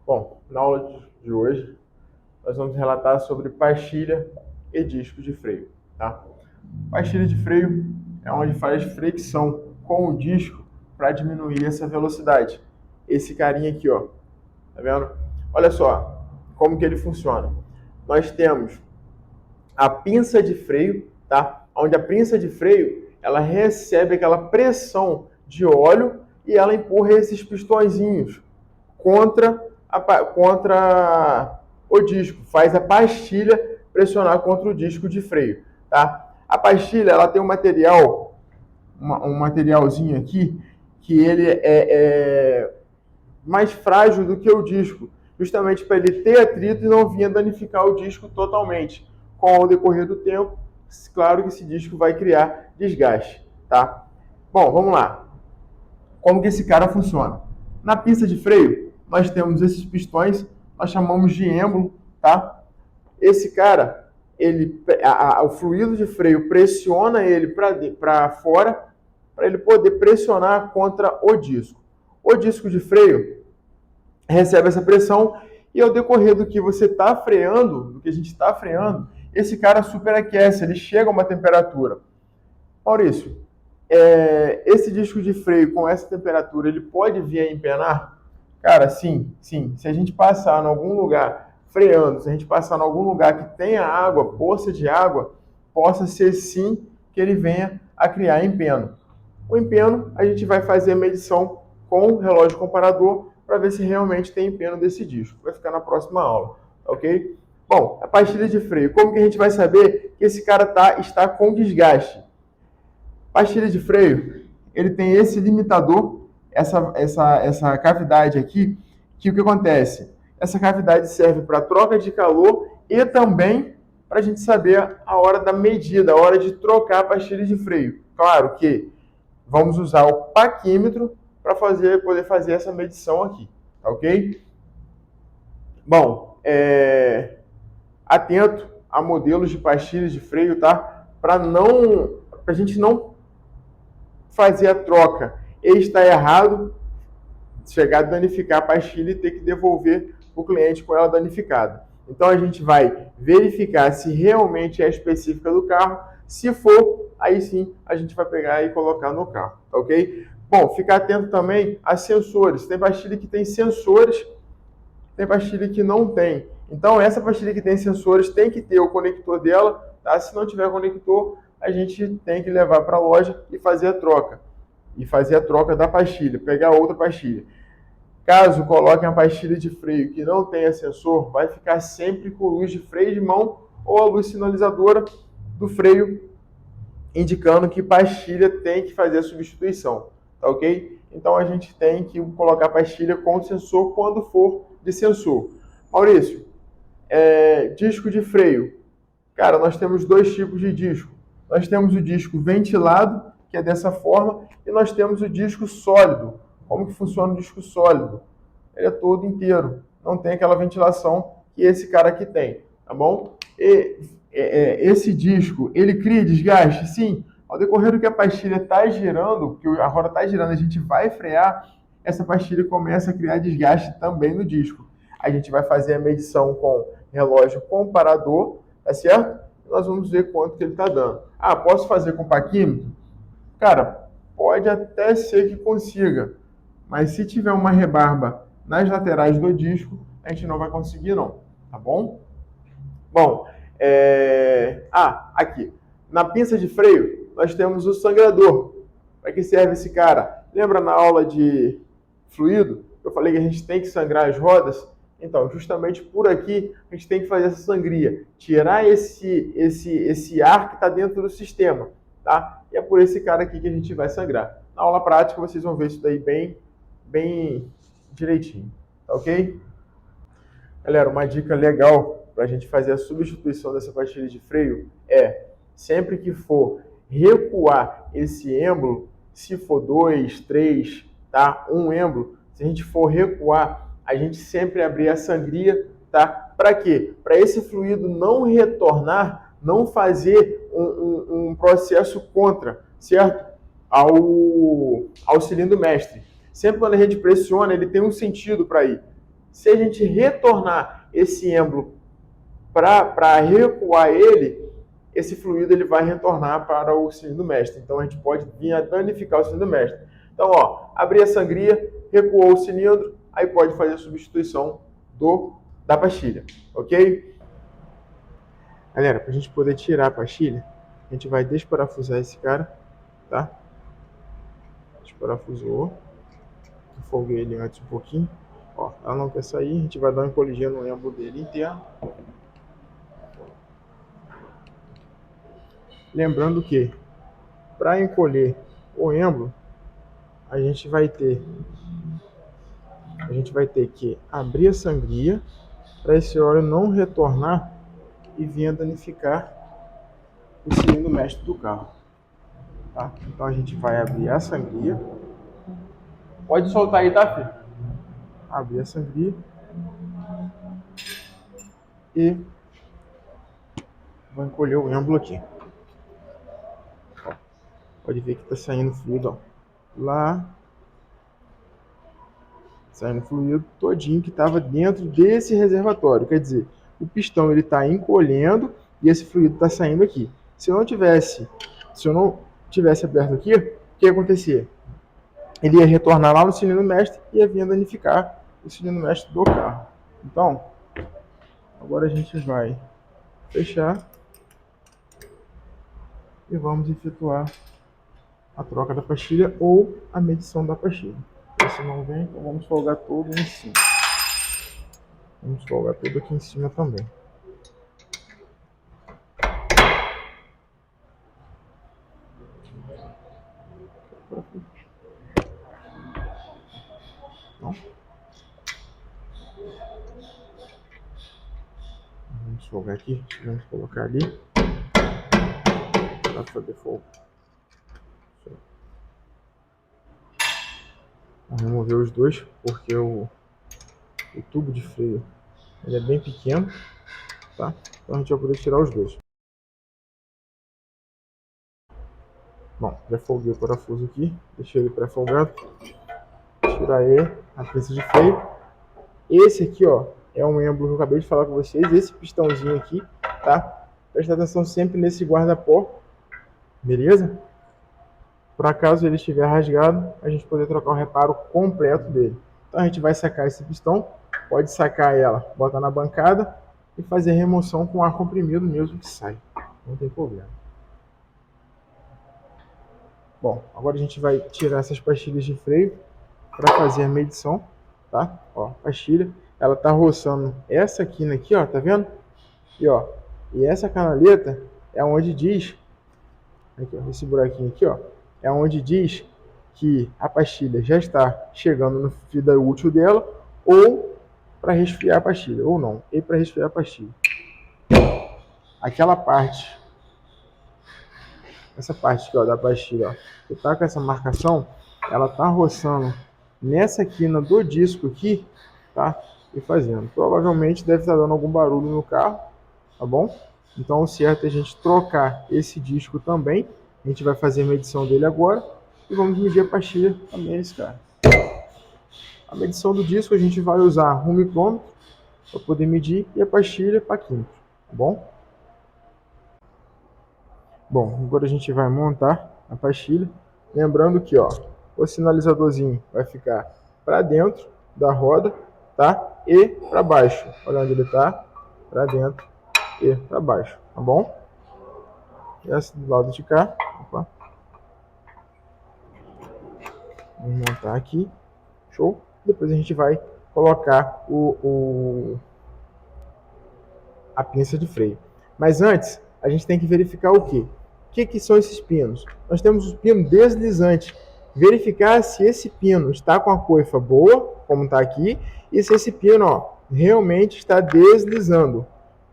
Bom, na aula de hoje, nós vamos relatar sobre pastilha e disco de freio, tá? Pastilha de freio é onde faz fricção com o disco para diminuir essa velocidade. Esse carinha aqui, ó, tá vendo? Olha só como que ele funciona. Nós temos a pinça de freio, tá? Onde a pinça de freio, ela recebe aquela pressão de óleo e ela empurra esses pistõezinhos contra o disco, faz a pastilha pressionar contra o disco de freio, tá? A pastilha, ela tem um material, um materialzinho aqui, que ele é mais frágil do que o disco, justamente para ele ter atrito e não vir a danificar o disco totalmente. Com o decorrer do tempo, claro que esse disco vai criar desgaste, tá? Bom, vamos lá. Como que esse cara funciona? Na pista de freio, nós temos esses pistões, nós chamamos de êmbolo, tá? Esse cara, o fluido de freio pressiona ele para fora, para ele poder pressionar contra o disco. O disco de freio recebe essa pressão e ao decorrer do que você está freando, do que a gente está freando, esse cara superaquece, ele chega a uma temperatura. Maurício, esse disco de freio com essa temperatura, ele pode vir a empenar? Cara, sim. Se a gente passar em algum lugar freando, se a gente passar em algum lugar que tenha água, poça de água, possa ser sim que ele venha a criar empeno. O empeno, a gente vai fazer a medição com o relógio comparador para ver se realmente tem empeno desse disco. Vai ficar na próxima aula, ok? Bom, a pastilha de freio, como que a gente vai saber que esse cara está com desgaste? Pastilha de freio, ele tem esse limitador, essa cavidade aqui, que o que acontece? Essa cavidade serve para troca de calor e também para a gente saber a hora da medida, a hora de trocar a pastilha de freio. Claro que vamos usar o paquímetro para poder fazer essa medição aqui, tá ok? Bom, atento a modelos de pastilhas de freio, tá? Para a gente não fazer a troca e estar errado, chegar a danificar a pastilha e ter que devolver o cliente com ela danificada. Então a gente vai verificar se realmente é específica do carro. Se for, aí sim a gente vai pegar e colocar no carro, tá ok? Bom, ficar atento também a sensores. Tem pastilha que tem sensores, tem pastilha que não tem. Então essa pastilha que tem sensores tem que ter o conector dela, tá? Se não tiver conector, a gente tem que levar para a loja e fazer a troca. E fazer a troca da pastilha, pegar outra pastilha. Caso coloquem a pastilha de freio que não tenha sensor, vai ficar sempre com luz de freio de mão ou a luz sinalizadora do freio indicando que pastilha tem que fazer a substituição, tá ok? Então a gente tem que colocar a pastilha com sensor quando for de sensor. Maurício, disco de freio. Cara, nós temos dois tipos de disco. Nós temos o disco ventilado, que é dessa forma, e nós temos o disco sólido. Como que funciona o disco sólido? Ele é todo inteiro, não tem aquela ventilação que esse cara aqui tem, tá bom? Esse disco, ele cria desgaste? Sim. Ao decorrer do que a pastilha está girando, que a roda está girando, a gente vai frear, essa pastilha começa a criar desgaste também no disco. A gente vai fazer a medição com relógio comparador, tá certo? Nós vamos ver quanto que ele está dando. Ah, posso fazer com paquímetro? Cara, pode até ser que consiga, mas se tiver uma rebarba nas laterais do disco, a gente não vai conseguir não, tá bom? Bom, aqui, na pinça de freio, nós temos o sangrador. Para que serve esse cara? Lembra na aula de fluido? Eu falei que a gente tem que sangrar as rodas? Então, justamente por aqui, a gente tem que fazer essa sangria. Tirar esse ar que está dentro do sistema, tá? E é por esse cara aqui que a gente vai sangrar. Na aula prática, vocês vão ver isso daí bem direitinho, tá ok? Galera, uma dica legal para a gente fazer a substituição dessa pastilha de freio sempre que for recuar esse êmbolo, se for 2, 3, tá? Um êmbolo, se a gente for recuar, a gente sempre abrir a sangria, tá? Para quê? Para esse fluido não retornar, não fazer um processo contra, certo? Ao cilindro mestre. Sempre quando a gente pressiona, ele tem um sentido para ir. Se a gente retornar esse êmbolo para recuar ele, esse fluido ele vai retornar para o cilindro mestre. Então a gente pode vir a danificar o cilindro mestre. Então, ó, abrir a sangria, recuou o cilindro, aí pode fazer a substituição da pastilha, ok? Galera, para a gente poder tirar a pastilha, a gente vai desparafusar esse cara, tá? Desparafusou. Folguei ele antes um pouquinho. Ó, ela não quer sair, a gente vai dar uma encolhidinha no êmbolo dele interno. Lembrando que, para encolher o êmbolo, a gente vai ter que abrir a sangria para esse óleo não retornar e vir a danificar o cilindro mestre do carro. Tá? Então a gente vai abrir a sangria. Pode soltar aí, tá, filho? Abrir a sangria. E vou encolher o êmbolo aqui. Ó, pode ver que tá saindo fluido, ó. Lá. Saindo fluido todinho que estava dentro desse reservatório. Quer dizer, o pistão ele está encolhendo e esse fluido está saindo aqui. Se eu não tivesse aberto aqui, o que ia acontecer? Ele ia retornar lá no cilindro mestre e ia vir danificar o cilindro mestre do carro. Então, agora a gente vai fechar e vamos efetuar a troca da pastilha ou a medição da pastilha. Esse não vem, então vamos folgar todo em cima. Vamos folgar tudo aqui em cima também. Então, vamos folgar aqui, vamos colocar ali para poder folgar. Vamos remover os dois, porque o tubo de freio ele é bem pequeno, tá? Então a gente vai poder tirar os dois. Bom, já folguei o parafuso aqui, deixei ele pré-folgado. Tirar ele, a pinça de freio. Esse aqui, ó, é um êmbolo que eu acabei de falar com vocês, esse pistãozinho aqui, tá? Presta atenção sempre nesse guarda-pó, beleza? Por acaso ele estiver rasgado, a gente poder trocar o reparo completo dele. Então a gente vai sacar esse pistão, pode sacar ela, botar na bancada e fazer a remoção com ar comprimido mesmo que sai. Não tem problema. Bom, agora a gente vai tirar essas pastilhas de freio para fazer a medição, tá? Ó, pastilha, ela tá roçando essa quina aqui, ó, tá vendo? E ó, e essa canaleta é onde diz, aqui, ó, esse buraquinho aqui, ó, é onde diz que a pastilha já está chegando no vida útil dela, ou para resfriar a pastilha, ou não, e para resfriar a pastilha. Aquela parte, essa parte aqui, ó, da pastilha, ó, que tá com essa marcação, ela tá roçando nessa quina do disco aqui, tá? E fazendo. Provavelmente deve estar dando algum barulho no carro, tá bom? Então o certo é a gente trocar esse disco também. A gente vai fazer a medição dele agora e vamos medir a pastilha também nesse cara. A medição do disco a gente vai usar um micrômetro para poder medir e a pastilha para químetro, tá bom? Bom, agora a gente vai montar a pastilha. Lembrando que, ó, o sinalizadorzinho vai ficar para dentro da roda, tá? E para baixo. Olha onde ele tá, para dentro e para baixo, tá bom? Essa do lado de cá, opa. Vamos montar aqui, show. Depois a gente vai colocar a pinça de freio. Mas antes, a gente tem que verificar o quê? O que são esses pinos? Nós temos o pino deslizante. Verificar se esse pino está com a coifa boa, como está aqui, e se esse pino, ó, realmente está deslizando.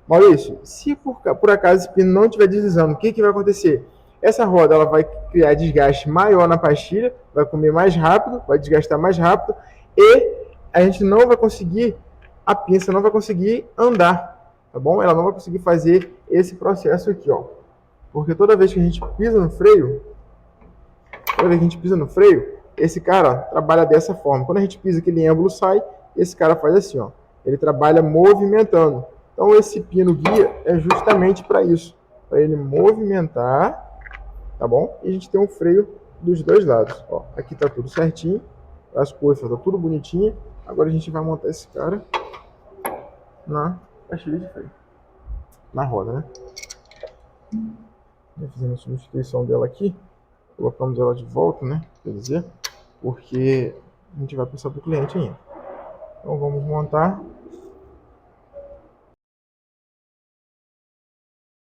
Maurício, se por acaso esse pino não estiver deslizando, o que vai acontecer? Essa roda ela vai criar desgaste maior na pastilha, vai comer mais rápido, vai desgastar mais rápido, e a gente não vai conseguir, a pinça não vai conseguir andar, tá bom? Ela não vai conseguir fazer esse processo aqui, ó. Porque toda vez que a gente pisa no freio, esse cara, ó, trabalha dessa forma. Quando a gente pisa, aquele êmbolo sai Esse cara faz assim, ó. Ele trabalha movimentando. Então esse pino guia é justamente para isso, para ele movimentar, tá bom? E a gente tem um freio dos dois lados. Ó, aqui tá tudo certinho, as coisas tá tudo bonitinho. Agora a gente vai montar esse cara na pastilha de freio, na roda, né? Já fizemos a substituição dela aqui, colocamos ela de volta, né? Quer dizer, porque a gente vai passar para o cliente ainda. Então vamos montar